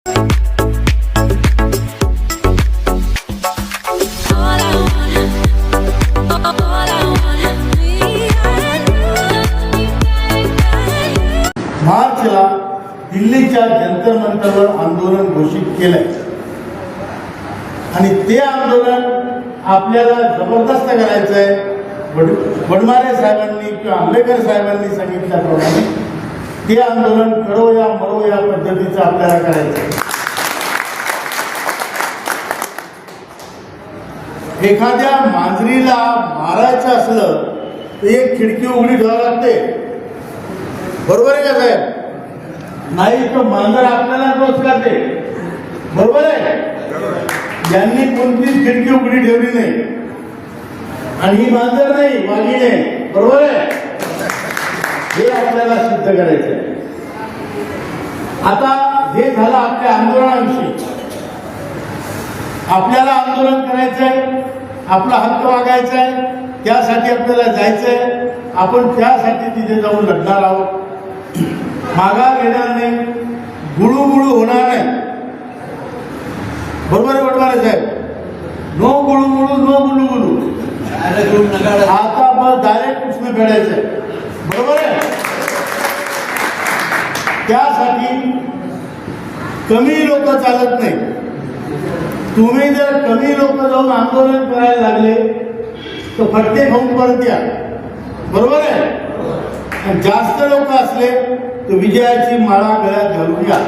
मार्चला दिल्लीच्या जंतर मंतरवर आंदोलन घोषित केलंय आणि ते आंदोलन आपल्याला जबरदस्त करायचं आहे. वडमारे साहेबांनी किंवा आंबेडकर साहेबांनी सांगितल्याप्रमाणे ते आंदोलन करो या मरो या पद्धतीचं आपल्याला करायचं आहे. एखाद्या मांजरीला मारायचं असलं तर एक खिडकी उघडी ठेवावी लागते, बरोबर आहे का साहेब? नाही तर मांजर आपल्याला टोच करते, बरोबर आहे? यांनी कोणतीच खिडकी उघडी ठेवली नाही आणि ही मांजर नाही, वाघीण आहे, बरोबर आहे? हे आपल्याला सिद्ध करायचं आहे. आता हे झालं आपल्या आंदोलनाविषयी. आपल्याला आंदोलन करायचंय, आपला हक्क मागायचा आहे, त्यासाठी आपल्याला जायचंय. आपण त्यासाठी तिथे जाऊन लढणार आहोत. माघार घेणार नाही, गुळूगुळू होणार नाही, बरोबर आहे वडमारे साहेब? No गुळूगुळू, no गुळूगुळू. आता बस डायरेक्ट कृष्ण फेडायचंय, बरोबर आहे? त्यासाठी कमी लोक चालत नाही. तुम्ही जर कमी लोक जाऊन आंदोलन करायला लागले तर फटके खाऊन परत या, बरोबर आहे? आणि जास्त लोक असले तर विजयाची माळा गळ्यात घालून घ्या.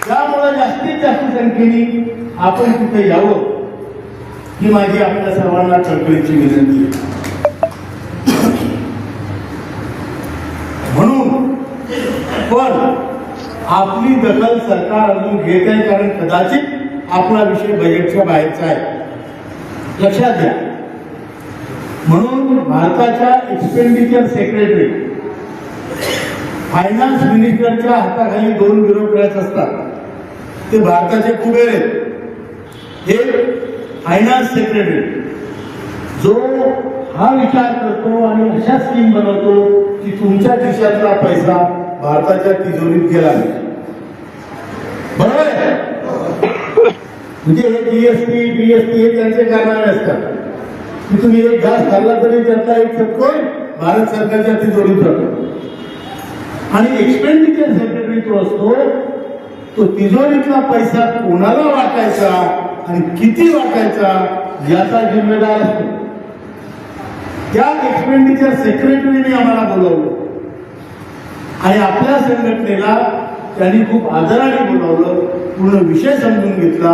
त्यामुळे जास्तीत जास्त संख्येने आपण तिथे यावं ही माझी आपल्या सर्वांना कळकळीची विनंती आहे. म्हणून पण आपली दखल सरकार अजून घेत आहे, कारण कदाचित आपला विषय बजेटच्या बाहेरचा आहे, लक्षात घ्या. म्हणून भारताच्या एक्सपेंडिचर सेक्रेटरी, फायनान्स मिनिस्टरच्या हाताखाली 2 ब्युरोक्रॅट्स असतात. ते भारताचे कुबेर आहेत. हे फायनान्स सेक्रेटरी जो हा विचार करतो आणि अशा स्कीम बनवतो की तुमच्या खिशातला पैसा भारताच्या तिजोरीत गेला नाही, बरोबर आहे? म्हणजे हे जीएसटी बीएसटी हे त्यांचे कारनामे असतात की तुम्ही एक घास खाल्ला तरी त्यातला एक सत्तर भारत सरकारच्या तिजोरीत जातो. आणि एक्सपेंडिचर सेक्रेटरी तो असतो, तो तिजोरीतला पैसा कोणाला वाटायचा आणि किती वाटायचा याचा जिम्मेदार असतो. त्या एक्सपेंडिचर सेक्रेटरीने आम्हाला बोलवलं आणि आपल्या संघटनेला त्यांनी खूप आदराने बोलावलं, पूर्ण विषय समजून घेतला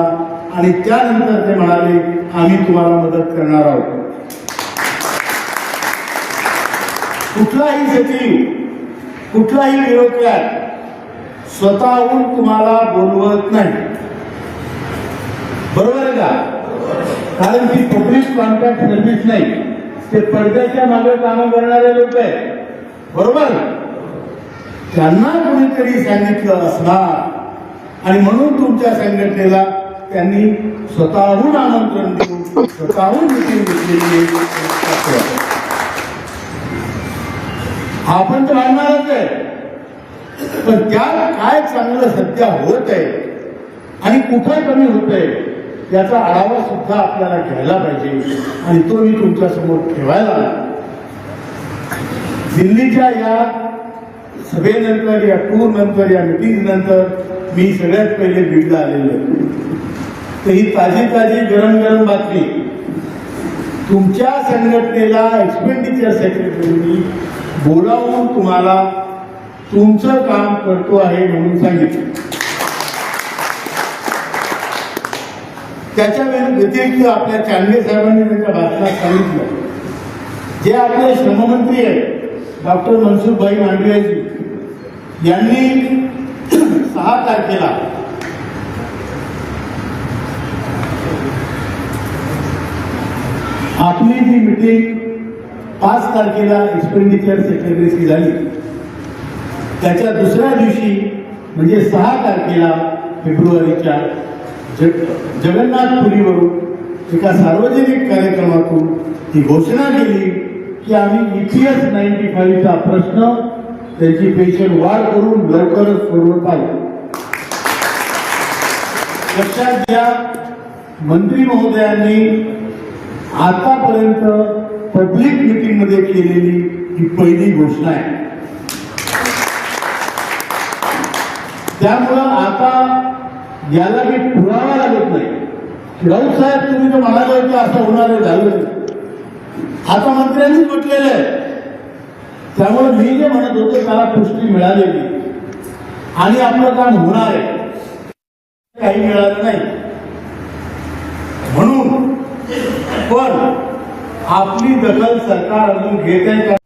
आणि त्यानंतर ते म्हणाले आम्ही तुम्हाला मदत करणार आहोत. कुठलाही सचिव, कुठलाही ब्युरोक्रॅट स्वतःहून तुम्हाला बोलवत नाही, बरोबर आहे का? कारण ती पब्लिक कॉन्ट्रॅक्ट सर्व्हिस नाही, ते पडद्याच्या मागे कामं करणारे लोक आहेत, बरोबर? त्यांना कोणीतरी सांगितलं असणार आणि म्हणून तुमच्या संघटनेला त्यांनी स्वतःहून आमंत्रण देऊन स्वतःहून मिटिंग घेतलेली. आपण तर आणणारच आहे, पण त्यात काय चांगलं सध्या होत आहे आणि कुठं कमी होत आहे याचा आढावा सुद्धा आपल्याला घ्यायला पाहिजे आणि तो मी तुमच्या समोर ठेवायला. दिल्लीच्या या सभेनंतर, या टूर नंतर, या मिटिंग नंतर मी सगळ्यात पहिले बीडला आलेलो आहे. तर ही ताजी ताजी गरम गरम बातमी तुमच्या संघटनेला एक्सपेंडिचर सेक्रेटरीनी बोलावून तुम्हाला तुमचं काम करतो आहे म्हणून सांगितलं. त्याच्या व्यतिरिक्त आपल्या चांडे साहेबांनी त्यांच्या भाषणात सांगितलं, जे आपले श्रममंत्री आहेत डॉक्टर मनसुखभाई मांडवियाजी यांनी 6 तारखेला आपली जी मिटिंग 5 तारखेला एक्सपेंडिचर सेक्रेटरीची झाली, त्याच्या दुसऱ्या दिवशी म्हणजे 6 तारखेला फेब्रुवारीच्या जगन्नाथपुरीवरून एका सार्वजनिक कार्यक्रमातून ही घोषणा केली की आम्ही EPS 95चा प्रश्न त्यांची पेन्शन वाढ करून लवकरच सोडवत आलं. लक्षात घ्या, मंत्री महोदयांनी आतापर्यंत पब्लिक मीटिंग मध्ये केलेली ही पहिली घोषणा आहे. त्यामुळं आता याला मी पुरावा लागत नाही. राऊत साहेब तुम्ही तर म्हणाले होते असं होणार झालं, आता मंत्र्यांनीच म्हटलेलं आहे. त्यामुळे मी जे म्हणत होतो त्याला पुष्टी मिळालेली आणि आपलं काम होणार आहे, काही मिळालं नाही म्हणून. पण आपली दखल सरकार अजून घेत आहे का?